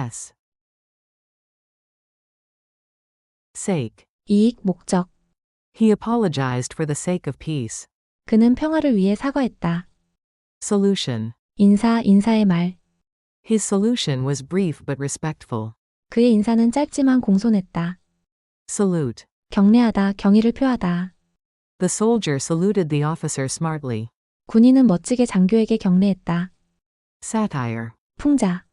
S. Sake. 이익, 목적. He apologized for the sake of peace. 그는 평화를 위해 사과했다. Solution. 인사의 말. His solution was brief but respectful. 그의 인사는 짧지만 공손했다. Salute. 경례하다, 경의를 표하다. The soldier saluted the officer smartly. 군인은 멋지게 장교에게 경례했다. Satire. 풍자.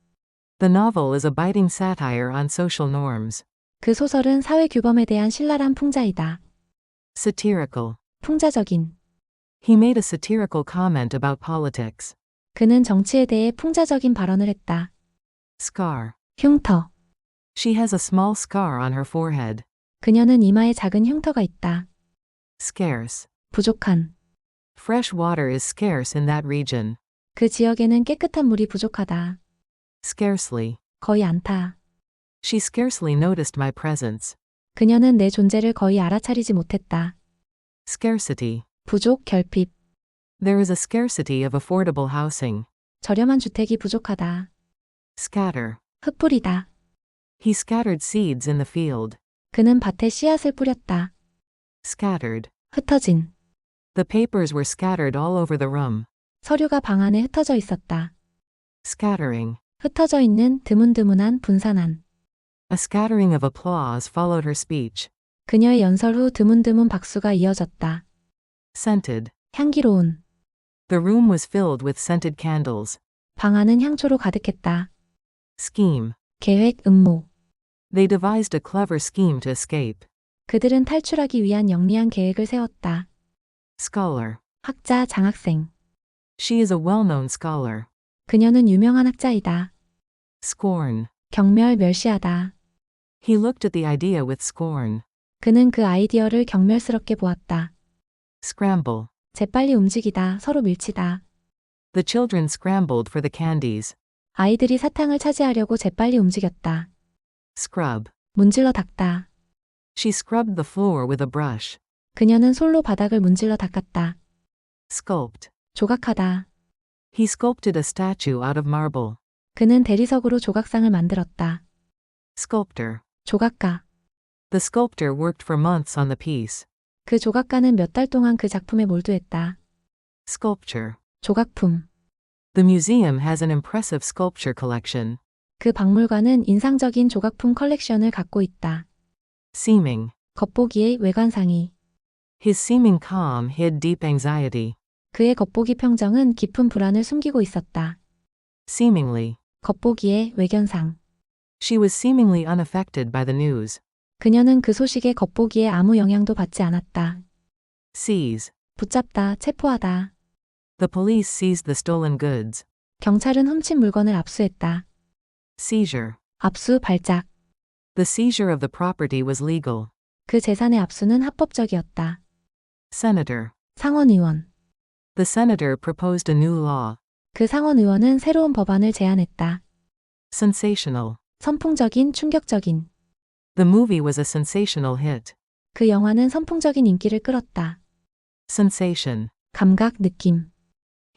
The novel is a biting satire on social norms. 그 소설은 사회 규범에 대한 신랄한 풍자이다. Satirical. 풍자적인. He made a satirical comment about politics. 그는 정치에 대해 풍자적인 발언을 했다. Scar. 흉터. She has a small scar on her forehead. 그녀는 이마에 작은 흉터가 있다. Scarce. 부족한. Fresh water is scarce in that region. 그 지역에는 깨끗한 물이 부족하다. Scarcely. 거의 않다. She scarcely noticed my presence. 그녀는 내 존재를 거의 알아차리지 못했다. Scarcity. 부족, 결핍. There is a scarcity of affordable housing. 저렴한 주택이 부족하다. Scatter. 흩뿌리다. He scattered seeds in the field. 그는 밭에 씨앗을 뿌렸다. Scattered. 흩어진. The papers were scattered all over the room. 서류가 방 안에 흩어져 있었다. Scattering. 흩어져 있는 드문드문한 분산한. A scattering of applause followed her speech. 그녀의 연설 후 드문드문 박수가 이어졌다. Scented. 향기로운. The room was filled with scented candles. 방 안은 향초로 가득했다. Scheme. 계획, 음모. They devised a clever scheme to escape. 그들은 탈출하기 위한 영리한 계획을 세웠다. Scholar. 학자, 장학생. She is a well-known scholar. 그녀는 유명한 학자이다. Scorn. 경멸, 멸시하다. He looked at the idea with scorn. 그는 그 아이디어를 경멸스럽게 보았다. Scramble. 재빨리 움직이다, 서로 밀치다. The children scrambled for the candies. 아이들이 사탕을 차지하려고 재빨리 움직였다. Scrub. 문질러 닦다. She scrubbed the floor with a brush. 그녀는 솔로 바닥을 문질러 닦았다. Sculpt. 조각하다. He sculpted a statue out of marble. 그는 대리석으로 조각상을 만들었다. Sculptor. 조각가. The sculptor worked for months on the piece. 그 조각가는 몇 달 동안 그 작품에 몰두했다. Sculpture. 조각품. The museum has an impressive sculpture collection. 그 박물관은 인상적인 조각품 컬렉션을 갖고 있다. Seeming. 겉보기의 외관상이. His seeming calm hid deep anxiety. 그의 겉보기 평정은 깊은 불안을 숨기고 있었다. Seemingly. 겉보기의 외견상. She was seemingly unaffected by the news. 그녀는 그 소식에 겉보기에 아무 영향도 받지 않았다. Seize. 붙잡다, 체포하다. The police seized the stolen goods. 경찰은 훔친 물건을 압수했다. Seizure. 압수, 발작. The seizure of the property was legal. 그 재산의 압수는 합법적이었다. Senator. 상원의원. The senator proposed a new law. 그 상원의원은 새로운 법안을 제안했다. Sensational. 선풍적인, 충격적인. The movie was a sensational hit. 그 영화는 선풍적인 인기를 끌었다. Sensation. 감각, 느낌.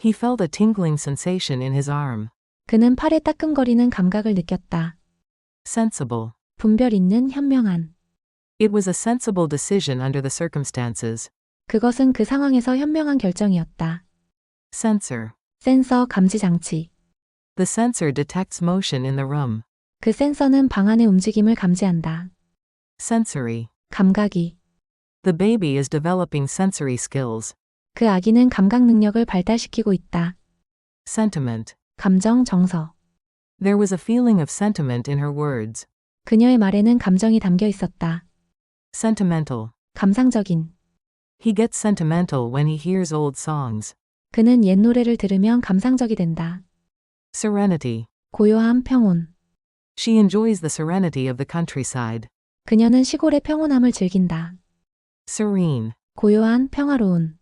He felt a tingling sensation in his arm. 그는 팔에 따끔거리는 감각을 느꼈다. Sensible. 분별 있는, 현명한. It was a sensible decision under the circumstances. 그것은 그 상황에서 현명한 결정이었다. Sensor. 센서, 감지 장치. The sensor detects motion in the room. 그 센서는 방 안의 움직임을 감지한다. Sensory. 감각이. The baby is developing sensory skills. 그 아기는 감각 능력을 발달시키고 있다. Sentiment. 감정, 정서. There was a feeling of sentiment in her words. 그녀의 말에는 감정이 담겨 있었다. Sentimental. 감상적인. He gets sentimental when he hears old songs. 그는 옛 노래를 들으면 감상적이 된다. Serenity. 고요함, 평온. She enjoys the serenity of the countryside. 그녀는 시골의 평온함을 즐긴다. Serene. 고요한, 평화로운.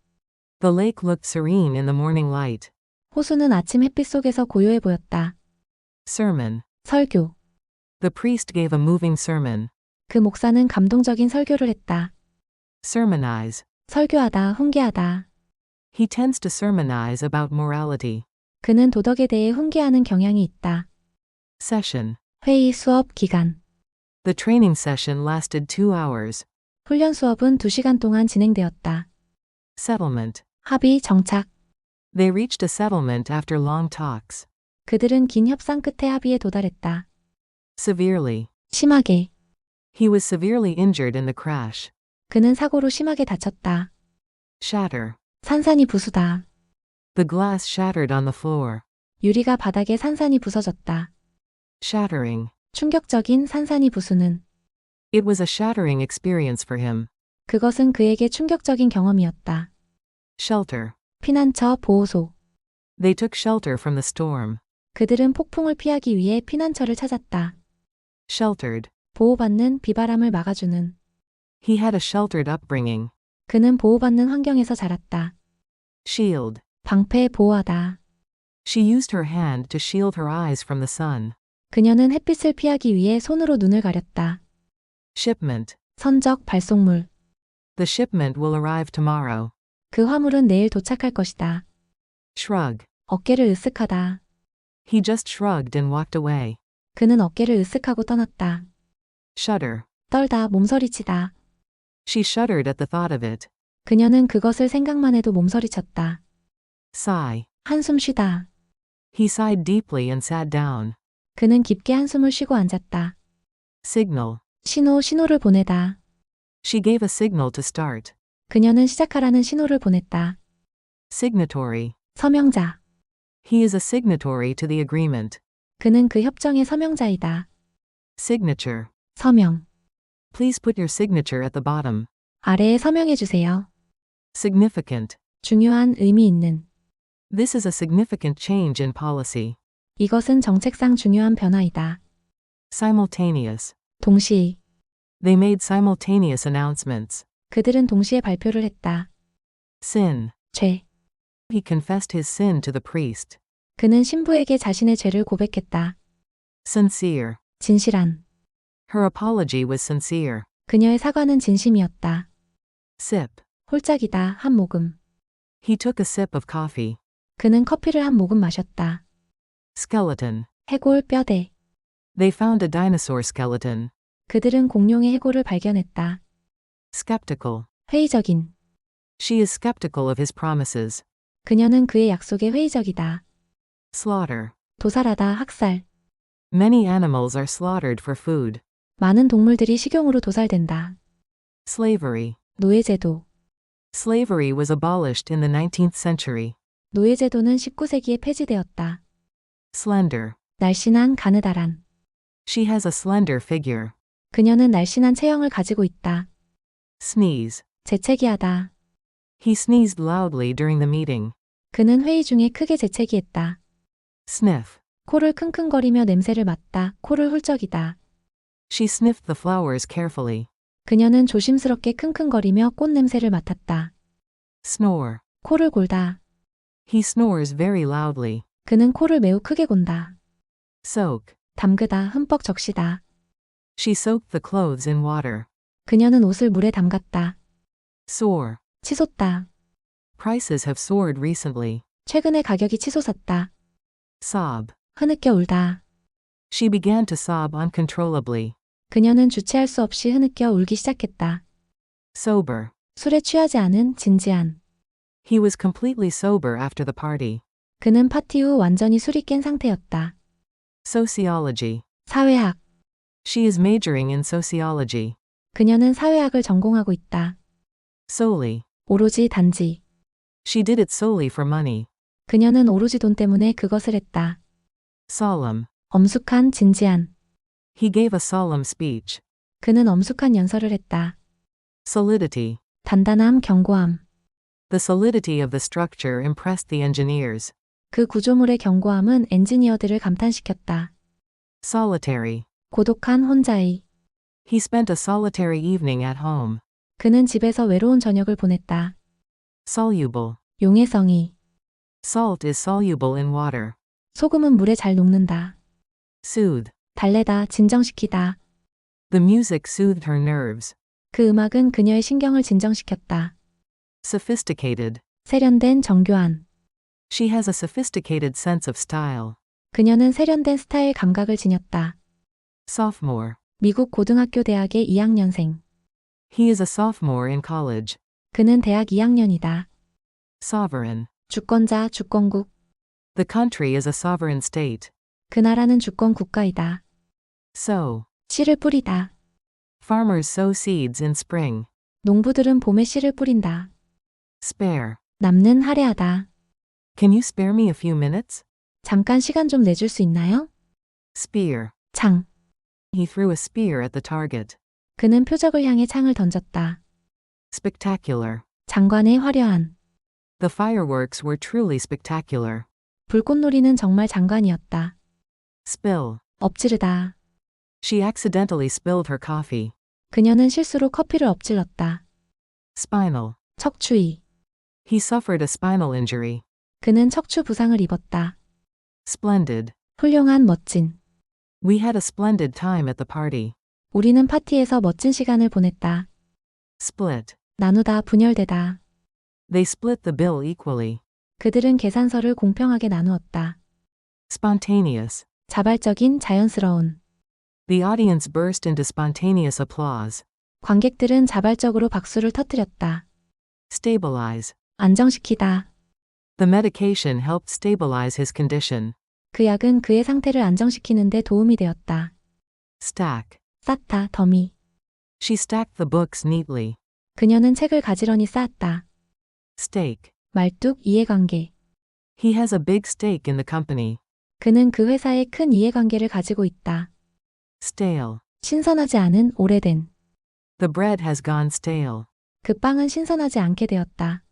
The lake looked serene in the morning light. 호수는 아침 햇빛 속에서 고요해 보였다. Sermon. 설교. The priest gave a moving sermon. 그 목사는 감동적인 설교를 했다. Sermonize. 설교하다, 훈계하다. He tends to sermonize about morality. 그는 도덕에 대해 훈계하는 경향이 있다. Session. 회의 수업 기간. The training session lasted 2 hours. 훈련 수업은 2시간 동안 진행되었다. Settlement. 합의 정착. They reached a settlement after long talks. 그들은 긴 협상 끝에 합의에 도달했다. Severely. 심하게. He was severely injured in the crash. 그는 사고로 심하게 다쳤다. Shatter. 산산이 부수다. The glass shattered on the floor. 유리가 바닥에 산산이 부서졌다. Shattering. 충격적인 산산이 부수는. It was a shattering experience for him. 그것은 그에게 충격적인 경험이었다. Shelter. 피난처 보호소. They took shelter from the storm. 그들은 폭풍을 피하기 위해 피난처를 찾았다. Sheltered. 보호받는 비바람을 막아주는. He had a sheltered upbringing. 그는 보호받는 환경에서 자랐다. Shield. 방패 보호하다. She used her hand to shield her eyes from the sun. 그녀는 햇빛을 피하기 위해 손으로 눈을 가렸다. Shipment. 선적 발송물. The shipment will arrive tomorrow. 그 화물은 내일 도착할 것이다. Shrug. 어깨를 으쓱하다. He just shrugged and walked away. 그는 어깨를 으쓱하고 떠났다. Shudder. 떨다 몸서리치다. She shuddered at the thought of it. 그녀는 그것을 생각만 해도 몸서리쳤다. Sigh. 한숨 쉬다. He sighed deeply and sat down. 그는 깊게 한숨을 쉬고 앉았다. Signal. 신호를 보내다. She gave a signal to start. 그녀는 시작하라는 신호를 보냈다. Signatory. 서명자. He is a signatory to the agreement. 그는 그 협정의 서명자이다. Signature. 서명. Please put your signature at the bottom. 아래에 서명해 주세요. Significant. 중요한 의미 있는. This is a significant change in policy. 이것은 정책상 중요한 변화이다. Simultaneous. 동시. They made simultaneous announcements. 그들은 동시에 발표를 했다. Sin. 죄. He confessed his sin to the priest. 그는 신부에게 자신의 죄를 고백했다. Sincere. 진실한. Her apology was sincere. 그녀의 사과는 진심이었다. Sip. 홀짝이다, 한 모금. He took a sip of coffee. 그는 커피를 한 모금 마셨다. Skeleton. 해골 뼈대. They found a dinosaur skeleton. 그들은 공룡의 해골을 발견했다. Skeptical. 회의적인. She is skeptical of his promises. 그녀는 그의 약속에 회의적이다. Slaughter. 도살하다, 학살. Many animals are slaughtered for food. 많은 동물들이 식용으로 도살된다. Slavery. 노예제도. Slavery was abolished in the 19th century. 노예제도는 19세기에 폐지되었다. Slender. 날씬한, 가느다란. She has a slender figure. 그녀는 날씬한 체형을 가지고 있다. Sneeze. 재채기하다. He sneezed loudly during the meeting. 그는 회의 중에 크게 재채기했다. Sniff. 코를 킁킁거리며 냄새를 맡다, 코를 훌쩍이다. She sniffed the flowers carefully. 그녀는 조심스럽게 킁킁거리며 꽃 냄새를 맡았다. Snore. 코를 골다. He snores very loudly. 그는 코를 매우 크게 곤다. Soak. 담그다, 흠뻑 적시다. She soaked the clothes in water. 그녀는 옷을 물에 담갔다. Soar. 치솟다. Prices have soared recently. 최근에 가격이 치솟았다. Sob. 흐느껴 울다. She began to sob uncontrollably. 그녀는 주체할 수 없이 흐느껴 울기 시작했다. Sober. 술에 취하지 않은, 진지한. He was completely sober after the party. 그는 파티 후 완전히 술이 깬 상태였다. Sociology. 사회학. She is majoring in sociology. 그녀는 사회학을 전공하고 있다. Solely. 오로지 단지. She did it solely for money. 그녀는 오로지 돈 때문에 그것을 했다. Solemn. 엄숙한, 진지한. He gave a solemn speech. 그는 엄숙한 연설을 했다. Solidity. 단단함, 견고함. The solidity of the structure impressed the engineers. 그 구조물의 견고함은 엔지니어들을 감탄시켰다. Solitary. 고독한 혼자의. He spent a solitary evening at home. 그는 집에서 외로운 저녁을 보냈다. Soluble. 용해성이. Salt is soluble in water. 소금은 물에 잘 녹는다. Soothe. 달래다, 진정시키다. The music soothed her nerves. 그 음악은 그녀의 신경을 진정시켰다. Sophisticated. 세련된, 정교한. She has a sophisticated sense of style. 그녀는 세련된 스타일 감각을 지녔다. Sophomore. 미국 고등학교 대학의 2학년생. He is a sophomore in college. 그는 대학 2학년이다. Sovereign. 주권자, 주권국. The country is a sovereign state. 그 나라는 주권 국가이다. Sow. 씨를 뿌리다. Farmers sow seeds in spring. 농부들은 봄에 씨를 뿌린다. Spare. 남는 할애하다. Can you spare me a few minutes? 잠깐 시간 좀 내줄 수 있나요? Spear. 창. He threw a spear at the target. 그는 표적을 향해 창을 던졌다. Spectacular. 장관의 화려한. The fireworks were truly spectacular. 불꽃놀이는 정말 장관이었다. Spill. 엎지르다. She accidentally spilled her coffee. 그녀는 실수로 커피를 엎질렀다. Spinal. 척추이. He suffered a spinal injury. 그는 척추 부상을 입었다. Splendid. 훌륭한, 멋진. We had a splendid time at the party. 우리는 파티에서 멋진 시간을 보냈다. Split. 나누다, 분열되다. They split the bill equally. 그들은 계산서를 공평하게 나누었다. Spontaneous. 자발적인, 자연스러운. The audience burst into spontaneous applause. 관객들은 자발적으로 박수를 터뜨렸다. Stabilize. 안정시키다. The medication helped stabilize his condition. 그 약은 그의 상태를 안정시키는 데 도움이 되었다. Stack. 쌓다, 더미. She stacked the books neatly. 그녀는 책을 가지런히 쌓았다. Stake. 말뚝, 이해관계. He has a big stake in the company. 그는 그 회사에 큰 이해관계를 가지고 있다. Stale. 신선하지 않은, 오래된. The bread has gone stale. 그 빵은 신선하지 않게 되었다.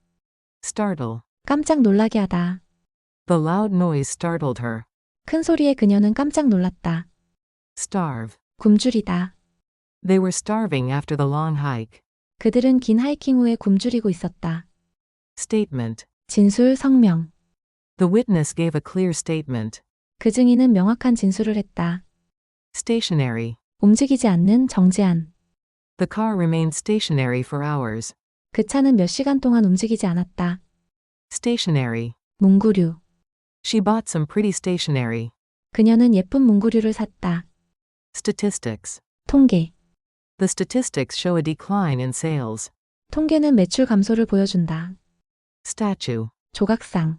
Startle. 깜짝 놀라게 하다. The loud noise startled her. 큰 소리에 그녀는 깜짝 놀랐다. Starve. 굶주리다. They were starving after the long hike. 그들은 긴 하이킹 후에 굶주리고 있었다. Statement. 진술, 성명. The witness gave a clear statement. 그 증인은 명확한 진술을 했다. Stationary. 움직이지 않는, 정지한. The car remained stationary for hours. 그 차는 몇 시간 동안 움직이지 않았다. Stationary. 문구류. She bought some pretty stationery. 그녀는 예쁜 문구류를 샀다. Statistics. 통계. The statistics show a decline in sales. 통계는 매출 감소를 보여준다. Statue. 조각상.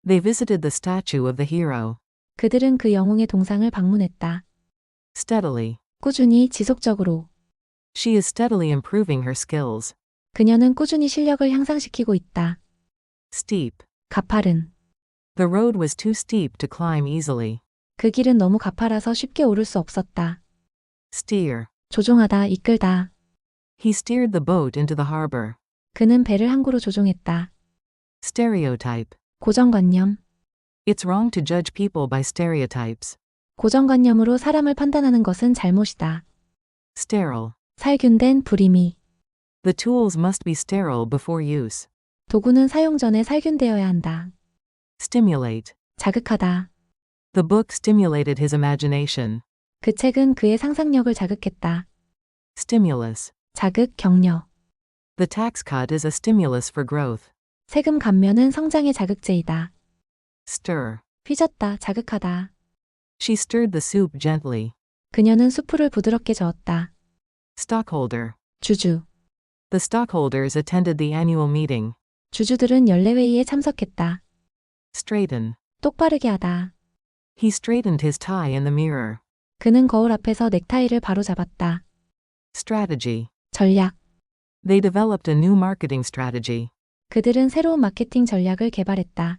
They visited the statue of the hero. 그들은 그 영웅의 동상을 방문했다. Steadily. 꾸준히, 지속적으로. She is steadily improving her skills. 그녀는 꾸준히 실력을 향상시키고 있다. Steep. 가파른. The road was too steep to climb easily. 그 길은 너무 가파라서 쉽게 오를 수 없었다. Steer. 조종하다, 이끌다. He steered the boat into the harbor. 그는 배를 항구로 조종했다. Stereotype. 고정관념. It's wrong to judge people by stereotypes. 고정관념으로 사람을 판단하는 것은 잘못이다. Sterile. 살균된, 불임이. The tools must be sterile before use. 도구는 사용 전에 살균되어야 한다. Stimulate. 자극하다. The book stimulated his imagination. 그 책은 그의 상상력을 자극했다. Stimulus. 자극, 격려. The tax cut is a stimulus for growth. 세금 감면은 성장의 자극제이다. Stir. 휘젓다, 자극하다. She stirred the soup gently. 그녀는 수프를 부드럽게 저었다. Stockholder. 주주. The stockholders attended the annual meeting. 주주들은 연례회의에 참석했다. Straighten. 똑바르게 하다. He straightened his tie in the mirror. 그는 거울 앞에서 넥타이를 바로 잡았다. Strategy. 전략. They developed a new marketing strategy. 그들은 새로운 마케팅 전략을 개발했다.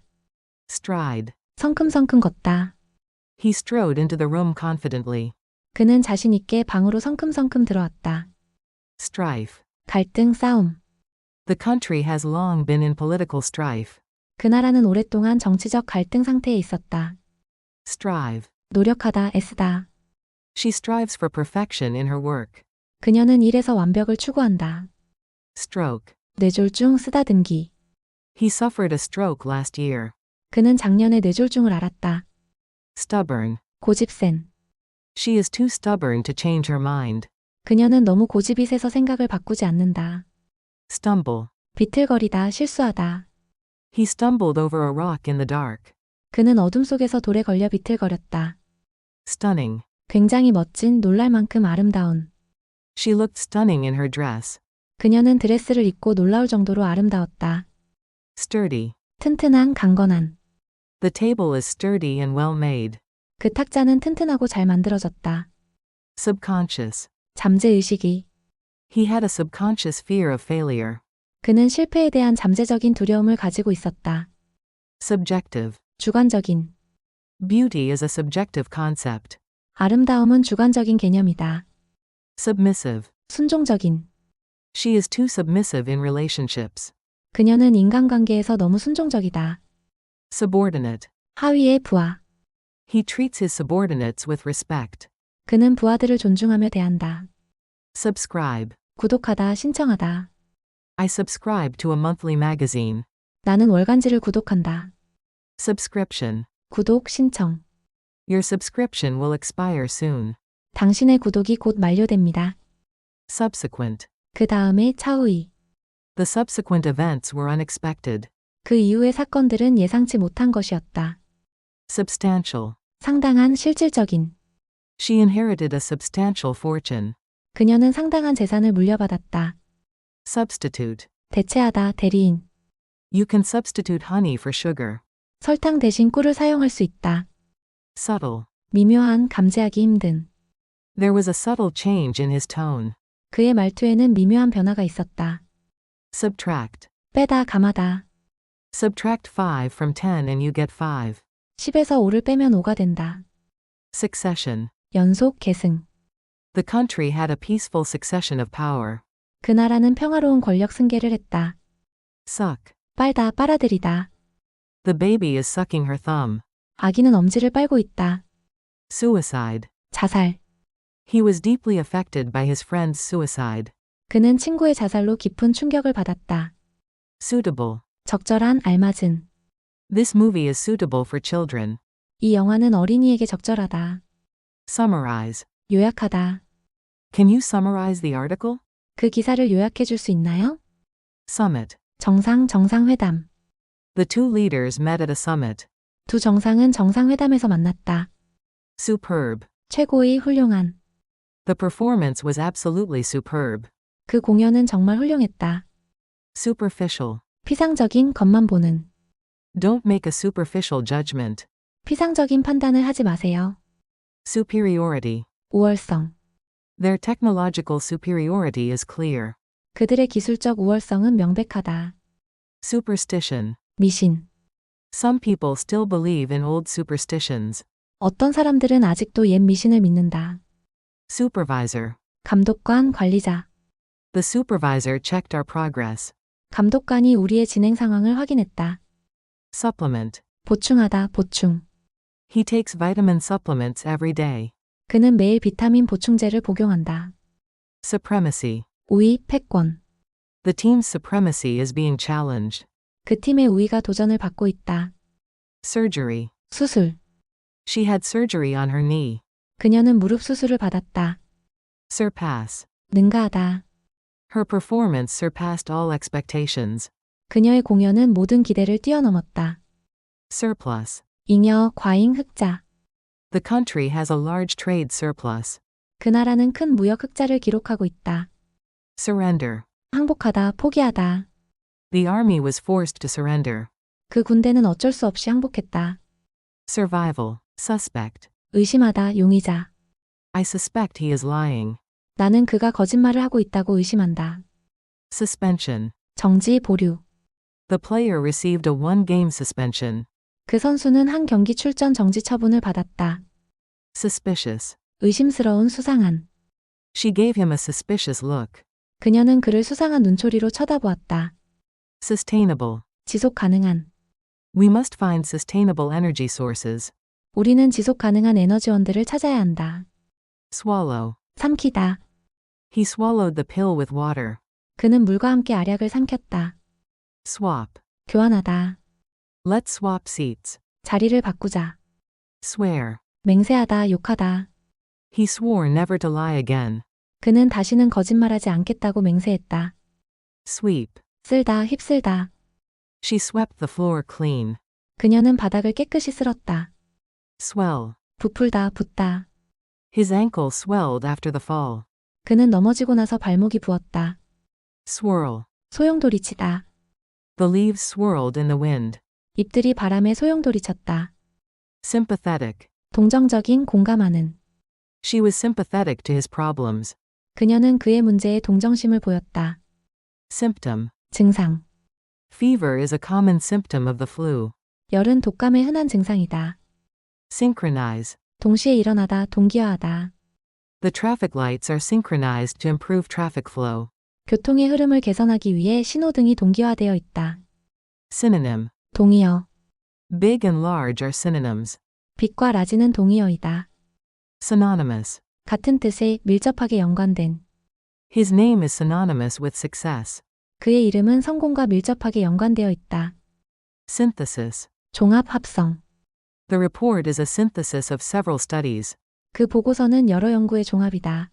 Stride. 성큼성큼 걷다. He strode into the room confidently. 그는 자신 있게 방으로 성큼성큼 들어왔다. Strife. 갈등, 싸움. The country has long been in political strife. 그 나라는 오랫동안 정치적 갈등 상태에 있었다. Strive. 노력하다, 애쓰다. She strives for perfection in her work. 그녀는 일에서 완벽을 추구한다. Stroke. 뇌졸중, 쓰다듬기. He suffered a stroke last year. 그는 작년에 뇌졸중을 앓았다. Stubborn. 고집센. She is too stubborn to change her mind. 그녀는 너무 고집이 세서 생각을 바꾸지 않는다. Stumble. 비틀거리다, 실수하다. He stumbled over a rock in the dark. 그는 어둠 속에서 돌에 걸려 비틀거렸다. Stunning. 굉장히 멋진, 놀랄 만큼 아름다운. She looked stunning in her dress. 그녀는 드레스를 입고 놀라울 정도로 아름다웠다. Sturdy. 튼튼한, 강건한. The table is sturdy and well made. 그 탁자는 튼튼하고 잘 만들어졌다. Subconscious. 잠재의식이. He had a subconscious fear of failure. 그는 실패에 대한 잠재적인 두려움을 가지고 있었다. Subjective. 주관적인. Beauty is a subjective concept. 아름다움은 주관적인 개념이다. Submissive. 순종적인. She is too submissive in relationships. 그녀는 인간관계에서 너무 순종적이다. Subordinate. 하위의 부하. He treats his subordinates with respect. 그는 부하들을 존중하며 대한다. Subscribe. 구독하다, 신청하다. I subscribe to a monthly magazine. 나는 월간지를 구독한다. Subscription. 구독, 신청. Your subscription will expire soon. 당신의 구독이 곧 만료됩니다. Subsequent. 그 다음에 차후이. The subsequent events were unexpected. 그 이후의 사건들은 예상치 못한 것이었다. Substantial. 상당한, 실질적인. She inherited a substantial fortune. 그녀는 상당한 재산을 물려받았다. Substitute. 대체하다, 대리인. You can substitute honey for sugar. 설탕 대신 꿀을 사용할 수 있다. Subtle. 미묘한, 감지하기 힘든. There was a subtle change in his tone. 그의 말투에는 미묘한 변화가 있었다. Subtract. 빼다, 감하다. Subtract 5 from 10 and you get 5. 10에서 5를 빼면 5가 된다. Succession. 연속, 계승. The country had a peaceful succession of power. 그 나라는 평화로운 권력 승계를 했다. Suck. 빨다, 빨아들이다. The baby is sucking her thumb. 아기는 엄지를 빨고 있다. Suicide. 자살. He was deeply affected by his friend's suicide. 그는 친구의 자살로 깊은 충격을 받았다. Suitable. 적절한, 알맞은. This movie is suitable for children. 이 영화는 어린이에게 적절하다. Summarize. 요약하다. Can you summarize the article? 그 기사를 요약해 줄 수 있나요? Summit. 정상회담. The two leaders met at a summit. 두 정상은 정상회담에서 만났다. Superb. 최고의, 훌륭한. The performance was absolutely superb. 그 공연은 정말 훌륭했다. Superficial. 피상적인, 겉만 보는. Don't make a superficial judgment. 피상적인 판단을 하지 마세요. Superiority. 우월성. Their technological superiority is clear. 그들의 기술적 우월성은 명백하다. Superstition. 미신. Some people still believe in old superstitions. 어떤 사람들은 아직도 옛 미신을 믿는다. Supervisor. 감독관, 관리자. The supervisor checked our progress. 감독관이 우리의 진행 상황을 확인했다. Supplement. 보충하다, 보충. He takes vitamin supplements every day. 그는 매일 비타민 보충제를 복용한다. Supremacy. 우위, 패권. The team's supremacy is being challenged. 그 팀의 우위가 도전을 받고 있다. Surgery. 수술. She had surgery on her knee. 그녀는 무릎 수술을 받았다. Surpass. 능가하다. Her performance surpassed all expectations. 그녀의 공연은 모든 기대를 뛰어넘었다. Surplus. 잉여, 과잉, 흑자. The country has a large trade surplus. 그 나라는 큰 무역 흑자를 기록하고 있다. Surrender. 항복하다, 포기하다. The army was forced to surrender. 그 군대는 어쩔 수 없이 항복했다. Survival. Suspect. 의심하다, 용의자. I suspect he is lying. 나는 그가 거짓말을 하고 있다고 의심한다. Suspension. 정지, 보류. The player received a one-game suspension. 그 선수는 한 경기 출전 정지 처분을 받았다. Suspicious. 의심스러운, 수상한. She gave him a suspicious look. 그녀는 그를 수상한 눈초리로 쳐다보았다. Sustainable. 지속 가능한. We must find sustainable energy sources. 우리는 지속 가능한 에너지원들을 찾아야 한다. Swallow. 삼키다. He swallowed the pill with water. 그는 물과 함께 알약을 삼켰다. Swap. 교환하다. Let's swap seats. 자리를 바꾸자. Swear. 맹세하다, 욕하다. He swore never to lie again. 그는 다시는 거짓말하지 않겠다고 맹세했다. Sweep. 쓸다, 휩쓸다. She swept the floor clean. 그녀는 바닥을 깨끗이 쓸었다. Swell. 부풀다, 붓다. His ankle swelled after the fall. 그는 넘어지고 나서 발목이 부었다. Swirl. 소용돌이치다. The leaves swirled in the wind. 잎들이 바람에 소용돌이쳤다. Sympathetic. 동정적인 공감하는. She was sympathetic to his problems. 그녀는 그의 문제에 동정심을 보였다. Symptom. 증상. Fever is a common symptom of the flu. 열은 독감의 흔한 증상이다. Synchronize. 동시에 일어나다, 동기화하다. The traffic lights are synchronized to improve traffic flow. 교통의 흐름을 개선하기 위해 신호등이 동기화되어 있다. Synonym. 동의어. Big and large are synonyms. 빅과 라지는 동의어이다. Synonymous. 같은 뜻에 밀접하게 연관된. His name is synonymous with success. 그의 이름은 성공과 밀접하게 연관되어 있다. Synthesis. 종합 합성. The report is a synthesis of several studies. 그 보고서는 여러 연구의 종합이다.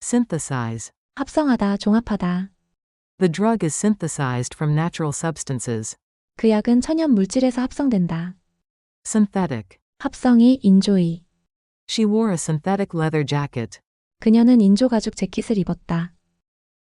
Synthesize. 합성하다, 종합하다. The drug is synthesized from natural substances. 그 약은 천연 물질에서 합성된다. Synthetic. 합성이 인조이. She wore a synthetic leather jacket. 그녀는 인조 가죽 재킷을 입었다.